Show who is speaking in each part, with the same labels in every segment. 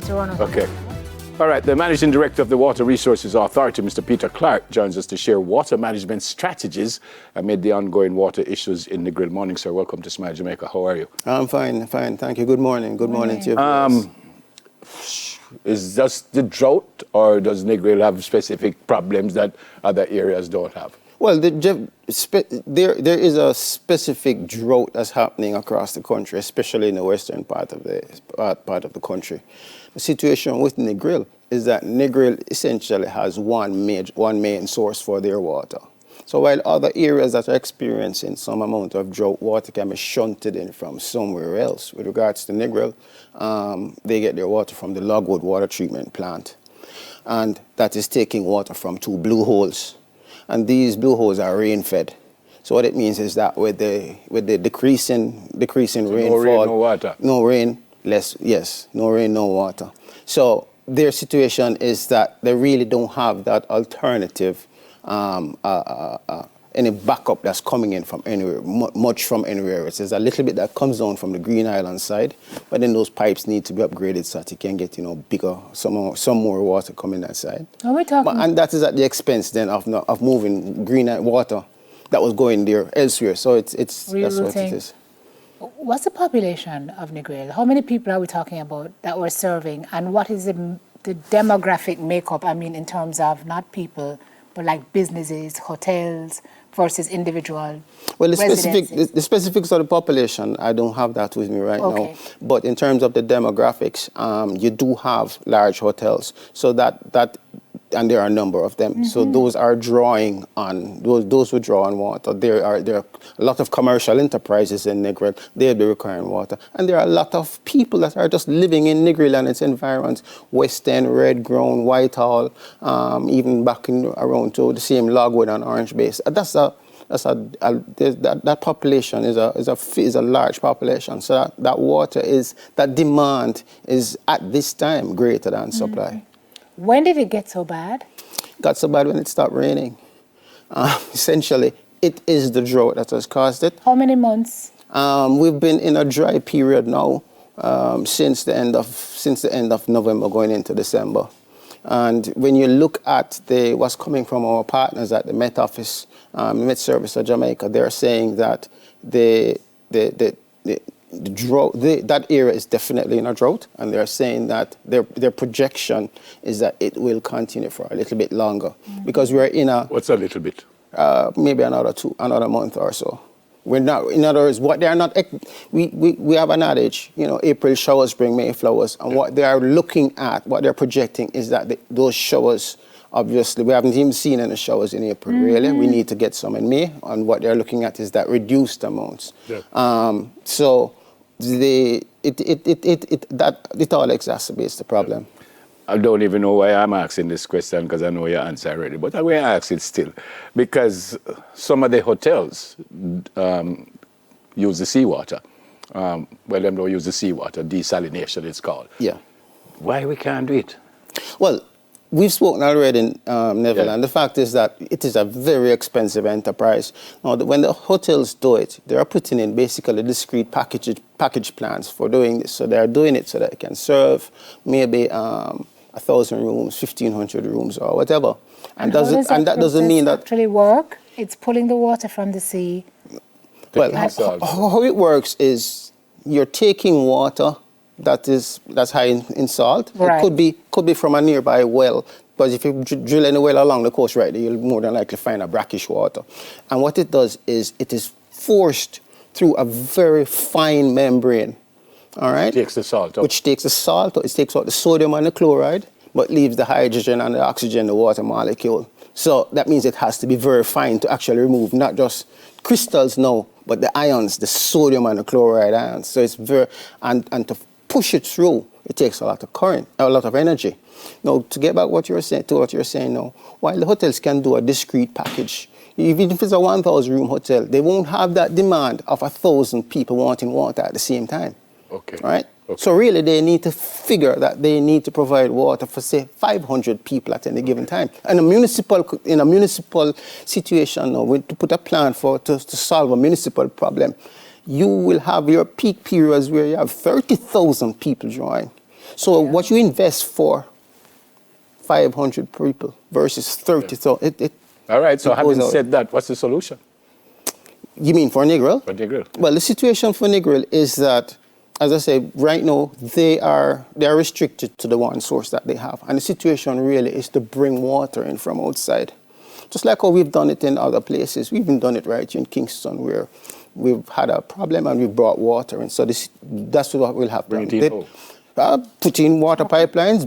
Speaker 1: before it's run out.
Speaker 2: Okay. All right, the Managing Director of the Water Resources Authority, Mr. Peter Clarke, joins us to share water management strategies amid the ongoing water issues in Negril. Morning, sir. Welcome to Smile Jamaica. How are you?
Speaker 3: I'm fine. Thank you. Good morning. Good morning to you.
Speaker 2: Is just the drought, or does Negril have specific problems that other areas don't have?
Speaker 3: Well, there is a specific drought that's happening across the country, especially in the western part of the country. The situation with Negril is that Negril essentially has one main source for their water. So while other areas that are experiencing some amount of drought, water can be shunted in from somewhere else. With regards to Negril, they get their water from the Logwood water treatment plant, and that is taking water from 2 blue holes. And these blue holes are rain-fed. So what it means is that with the decreasing rainfall,
Speaker 2: no rain, no water.
Speaker 3: No rain, no rain, no water. So their situation is that they really don't have that alternative, any backup that's coming in from anywhere, much from anywhere. There's a little bit that comes down from the Green Island side, but then those pipes need to be upgraded so that you can get, bigger, some more water coming that side.
Speaker 1: Are we talking?
Speaker 3: And that is at the expense then of moving green water that was going there elsewhere. So that's what it is.
Speaker 1: What's the population of Negril? How many people are we talking about that we're serving? And what is the demographic makeup, in terms of not people, but like businesses, hotels, versus individual residences?
Speaker 3: The specifics of the population, I don't have that with me right now. But in terms of the demographics, you do have large hotels. So and there are a number of them. So those are drawing on, those who draw on water. There are a lot of commercial enterprises in Negril. They'll be requiring water. And there are a lot of people that are just living in Negril and its environs. West End, Red Ground, Whitehall, even back around to the same Logwood and Orange Base. That population is a large population. So that demand is at this time greater than supply.
Speaker 1: When did it get so bad?
Speaker 3: It got so bad when it stopped raining. Essentially, it is the drought that has caused it.
Speaker 1: How many months?
Speaker 3: We've been in a dry period now since the end of November going into December. And when you look at what's coming from our partners at the Met Office, Met Service of Jamaica, they're saying that the drought, that area is definitely in a drought, and they're saying that their projection is that it will continue for a little bit longer because we're in a...
Speaker 2: What's a little bit?
Speaker 3: Maybe another month or so. We're not, in other words, what they are not, we have an adage, April showers bring May flowers, and what they are looking at, what they're projecting is that those showers, obviously, we haven't even seen any showers in April, really. We need to get some in May, and what they're looking at is that reduced amounts. Yeah. So it all exacerbates the problem.
Speaker 2: I don't even know why I'm asking this question because I know your answer already, but I'm going to ask it still. Because some of the hotels use the seawater. Well, them don't use the seawater, desalination it's called.
Speaker 3: Yeah.
Speaker 2: Why we can't do it?
Speaker 3: Well, we've spoken already in Negril, and the fact is that it is a very expensive enterprise. Now, when the hotels do it, they are putting in basically discrete package plans for doing this. So they're doing it so that it can serve maybe 1,000 rooms, 1,500 rooms, or whatever. And that doesn't mean that
Speaker 1: actually work. It's pulling the water from the sea.
Speaker 3: Well, how it works is you're taking water that's high in salt. Right. It could be from a nearby well, but if you drill any well along the coast right there, you'll more than likely find a brackish water. And what it does is it is forced through a very fine membrane. All right?
Speaker 2: Takes the salt out.
Speaker 3: Which takes the salt out. It takes out the sodium and the chloride, but leaves the hydrogen and the oxygen, the water molecule. So that means it has to be very fine to actually remove not just crystals now, but the ions, the sodium and the chloride ions. So it's and to push it through, it takes a lot of current, a lot of energy. Now, to get back to what you're saying now, while the hotels can do a discrete package, even if it's a 1,000 room hotel, they won't have that demand of 1,000 people wanting water at the same time.
Speaker 2: Okay.
Speaker 3: Right?
Speaker 2: Okay.
Speaker 3: So really they need to figure that they need to provide water for, say, 500 people at any given time. And in a municipal situation now, to put a plan to solve a municipal problem, you will have your peak periods where you have 30,000 people drawing. So what you invest for 500 people versus 30, so it
Speaker 2: All right, so
Speaker 3: it goes
Speaker 2: having
Speaker 3: out.
Speaker 2: said that, what's the solution
Speaker 3: You mean for Negril?
Speaker 2: for Negril?
Speaker 3: Well, the situation for Negril is that, as I say, right now they are restricted to the one source that they have, and the situation really is to bring water in from outside, just like how we've done it in other places. We've even done it right here in Kingston, where we've had a problem and we brought water in. So that's what we'll have
Speaker 2: Bring
Speaker 3: done.
Speaker 2: it in.
Speaker 3: Put in water pipelines.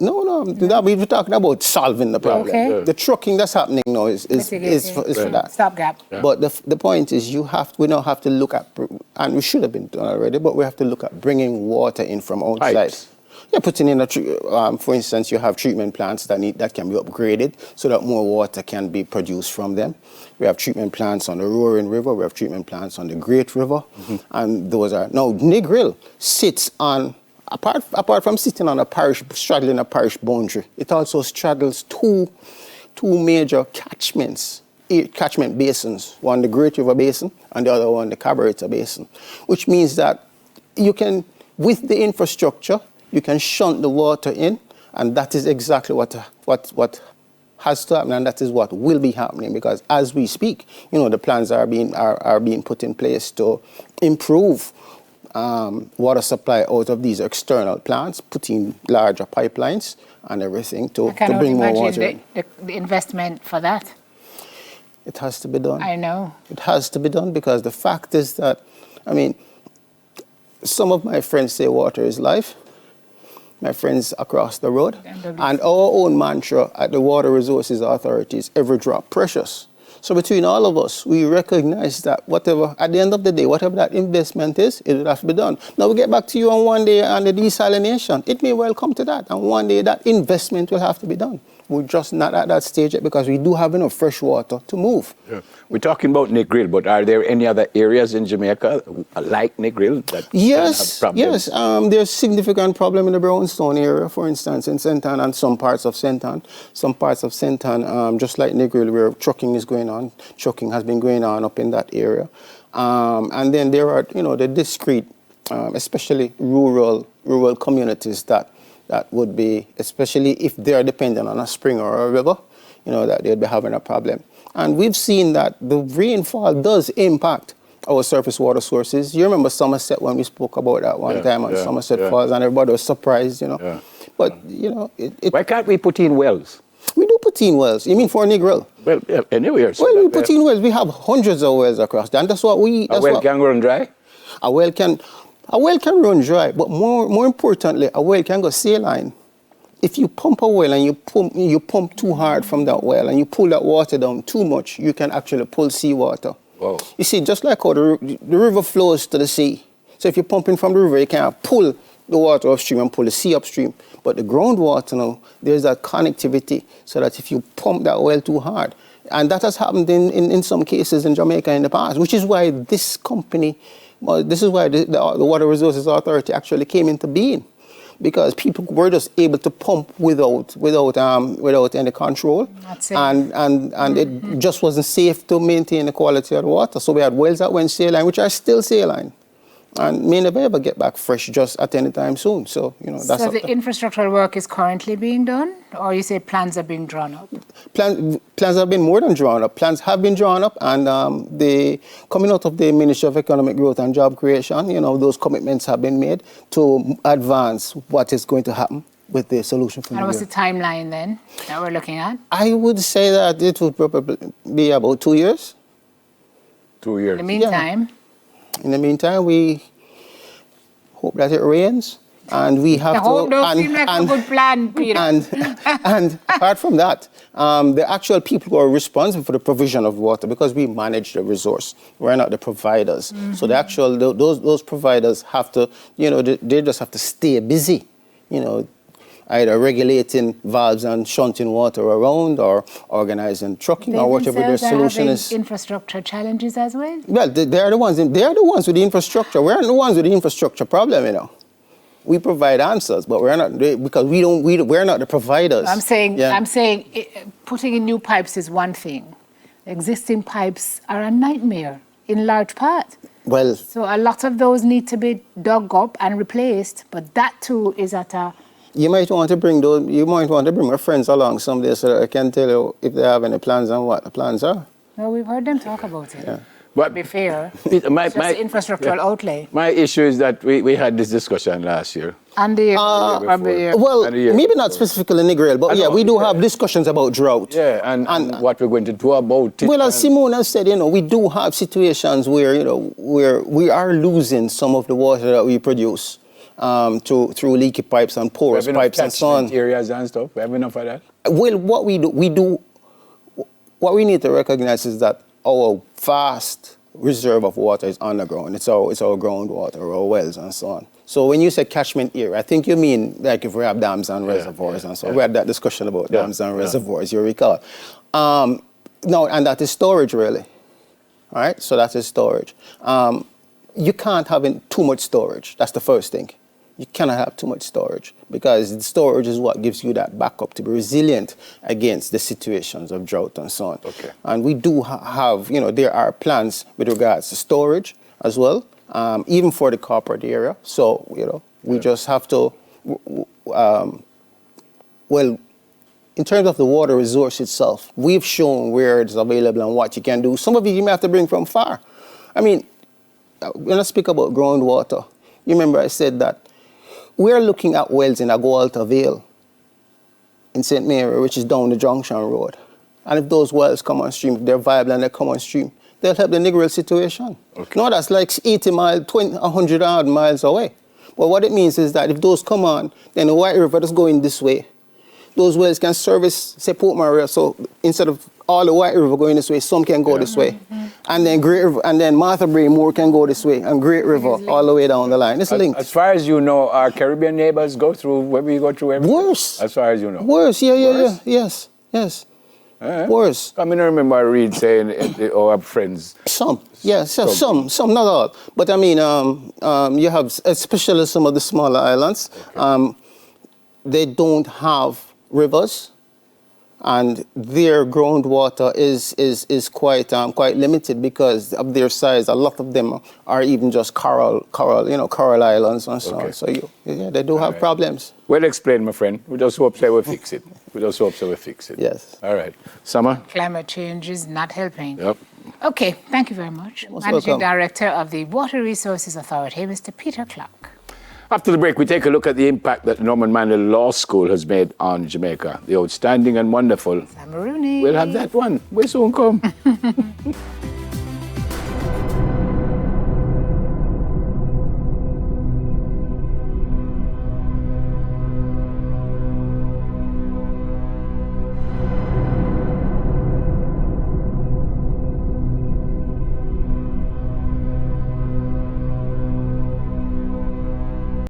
Speaker 3: No. We were talking about solving the problem.
Speaker 1: Okay.
Speaker 3: The trucking that's happening now is for that.
Speaker 1: Stopgap.
Speaker 3: But the point is, we now have to look at, and we should have been done already, but we have to look at bringing water in from outside.
Speaker 2: Pipes.
Speaker 3: Yeah, putting in for instance, you have treatment plants that can be upgraded so that more water can be produced from them. We have treatment plants on the Roaring River. We have treatment plants on the Great River, and those are now Negril sits on. Apart from sitting on straddling a parish boundary, it also straddles two major catchment basins, one the Great River Basin and the other one the Carburetor Basin, which means that you can, with the infrastructure, you can shunt the water in, and that is exactly what has to happen, and that is what will be happening, because as we speak, the plans are being put in place to improve water supply out of these external plants, putting larger pipelines and everything to bring more water in.
Speaker 1: The investment for that.
Speaker 3: It has to be done.
Speaker 1: I know.
Speaker 3: It has to be done, because the fact is that, some of my friends say water is life, my friends across the road, and our own mantra at the Water Resources Authority is every drop precious. So between all of us, we recognize that at the end of the day, whatever that investment is, it will have to be done. Now we get back to you on one day on the desalination. It may well come to that, and one day that investment will have to be done. We're just not at that stage yet, because we do have enough fresh water to move.
Speaker 2: Yeah. We're talking about Negril, but are there any other areas in Jamaica like Negril that
Speaker 3: Yes,
Speaker 2: can have problems?
Speaker 3: yes. There's significant problem in the Brownstone area, for instance, in St. Ann and some parts of St. Ann. Some parts of St. Ann, just like Negril, where trucking is going on. Trucking has been going on up in that area. And then there are, the discrete, especially rural communities that would be, especially if they are dependent on a spring or a river, that they'd be having a problem. And we've seen that the rainfall does impact our surface water sources. You remember Somerset when we spoke about that one time on Somerset Falls, and everybody was surprised,
Speaker 2: Yeah.
Speaker 3: But,
Speaker 2: Why can't we put in wells?
Speaker 3: We do put in wells. You mean for Negril?
Speaker 2: Well, yeah, anywhere. So
Speaker 3: Well, we put in wells. We have hundreds of wells across there, and that's what we...
Speaker 2: a well can run dry?
Speaker 3: A well can run dry, but more importantly, a well can go saline. If you pump a well and you pump too hard from that well and you pull that water down too much, you can actually pull seawater.
Speaker 2: Whoa.
Speaker 3: You see, just like how the river flows to the sea. So if you're pumping from the river, you can't pull the water upstream and pull the sea upstream. But the groundwater now, there's that connectivity, so that if you pump that well too hard, and that has happened in some cases in Jamaica in the past, which is why this company, this is why the Water Resources Authority actually came into being, because people were just able to pump without any control,
Speaker 1: That's it.
Speaker 3: and it just wasn't safe to maintain the quality of the water. So we had wells that went saline, which are still saline, and may never ever get back fresh just at any time soon. So that's
Speaker 1: So the infrastructural work is currently being done, or you say plans are being drawn up?
Speaker 3: Plans have been more than drawn up. Plans have been drawn up, and coming out of the Ministry of Economic Growth and Job Creation, those commitments have been made to advance what is going to happen with the solution for
Speaker 1: And what's the
Speaker 3: Negril.
Speaker 1: timeline then that we're looking at?
Speaker 3: I would say that it would probably be about 2 years.
Speaker 2: 2 years.
Speaker 1: In the meantime,
Speaker 3: In the meantime, we hope that it rains, and we have
Speaker 1: the whole don't seem like a good plan, Peter.
Speaker 3: And apart from that, the actual people who are responsible for the provision of water, because we manage the resource, we're not the providers. So the actual those providers have to, they just have to stay busy, either regulating valves and shunting water around, or organizing trucking,
Speaker 1: They
Speaker 3: or whatever their
Speaker 1: themselves are
Speaker 3: solution
Speaker 1: having
Speaker 3: is.
Speaker 1: infrastructure challenges as well.
Speaker 3: Well, they are the ones. They are the ones with the infrastructure. We're not the ones with the infrastructure problem, We provide answers, but we're not, because we're not the providers.
Speaker 1: I'm saying
Speaker 3: Yeah.
Speaker 1: putting in new pipes is one thing. Existing pipes are a nightmare in large part.
Speaker 3: Well,
Speaker 1: So a lot of those need to be dug up and replaced, but that too is at a...
Speaker 3: you might want to bring my friends along someday so that I can tell you if they have any plans and what the plans are.
Speaker 1: No, we've heard them talk about it.
Speaker 3: Yeah.
Speaker 2: But
Speaker 1: To be fair,
Speaker 2: Peter,
Speaker 1: it's just the infrastructural outlay.
Speaker 2: my issue is that we had this discussion last year.
Speaker 1: And the
Speaker 3: Well,
Speaker 2: And the year
Speaker 3: maybe not
Speaker 2: before.
Speaker 3: specifically Negril, but
Speaker 2: I
Speaker 3: yeah,
Speaker 2: know,
Speaker 3: we do
Speaker 2: yeah.
Speaker 3: have discussions about drought.
Speaker 2: Yeah, and what we're going to do about it.
Speaker 3: Well, as
Speaker 2: and-
Speaker 3: Simone has said, we do have situations where, where we are losing some of the water that we produce through leaky pipes and
Speaker 2: we
Speaker 3: porous
Speaker 2: have enough
Speaker 3: pipes and so on.
Speaker 2: catchment areas and stuff. We have enough of that.
Speaker 3: Well, what we need to recognize is that our vast reserve of water is underground. It's our groundwater, our wells and so on. So when you say catchment area, I think you mean like if we have dams and reservoirs and so on. We had that discussion about dams and reservoirs, you recall. No, and that is storage really. All right, so that is storage. You can't have too much storage. That's the first thing. You cannot have too much storage because the storage is what gives you that backup to be resilient against the situations of drought and so on.
Speaker 2: Okay.
Speaker 3: And we do have, there are plans with regards to storage as well, even for the corporate area. So, we just have to, in terms of the water resource itself, we've shown where it's available and what you can do. Some of it you may have to bring from far. I mean, when I speak about groundwater, you remember I said that we're looking at wells in Agualta Vale in St. Mary, which is down the Junction Road. And if those wells come on stream, if they're viable and they come on stream, they'll help the Negril situation.
Speaker 2: Okay.
Speaker 3: No, that's like 80 miles, 100 odd miles away. But what it means is that if those come on, then the White River is going this way. Those wells can service, say, Port Maria. So instead of all the White River going this way, some can go this way. And then Great River, and then Martha Brae Moore can go this way, and Great River all the way down the line. It's linked.
Speaker 2: As far as you know, our Caribbean neighbors go through where we go through everything.
Speaker 3: Worse.
Speaker 2: As far as you know.
Speaker 3: Worse,
Speaker 2: Worse?
Speaker 3: yes. Worse.
Speaker 2: I mean, I remember I read saying our friends.
Speaker 3: Some, some, not all. But I mean, you have, especially some of the smaller islands, they don't have rivers, and their groundwater is quite limited because of their size. A lot of them are even just coral islands and so on. So they do have problems.
Speaker 2: Well explained, my friend. We just hope they will fix it.
Speaker 3: Yes.
Speaker 2: All right. Summer?
Speaker 1: Climate change is not helping.
Speaker 2: Yep.
Speaker 1: Okay, thank you very much.
Speaker 3: Most
Speaker 1: Managing
Speaker 3: welcome.
Speaker 1: Director of the Water Resources Authority, Mr. Peter Clarke.
Speaker 2: After the break, we take a look at the impact that Norman Mandel Law School has made on Jamaica. The outstanding and wonderful.
Speaker 1: Sam Rooney.
Speaker 2: We'll have that one. We soon come.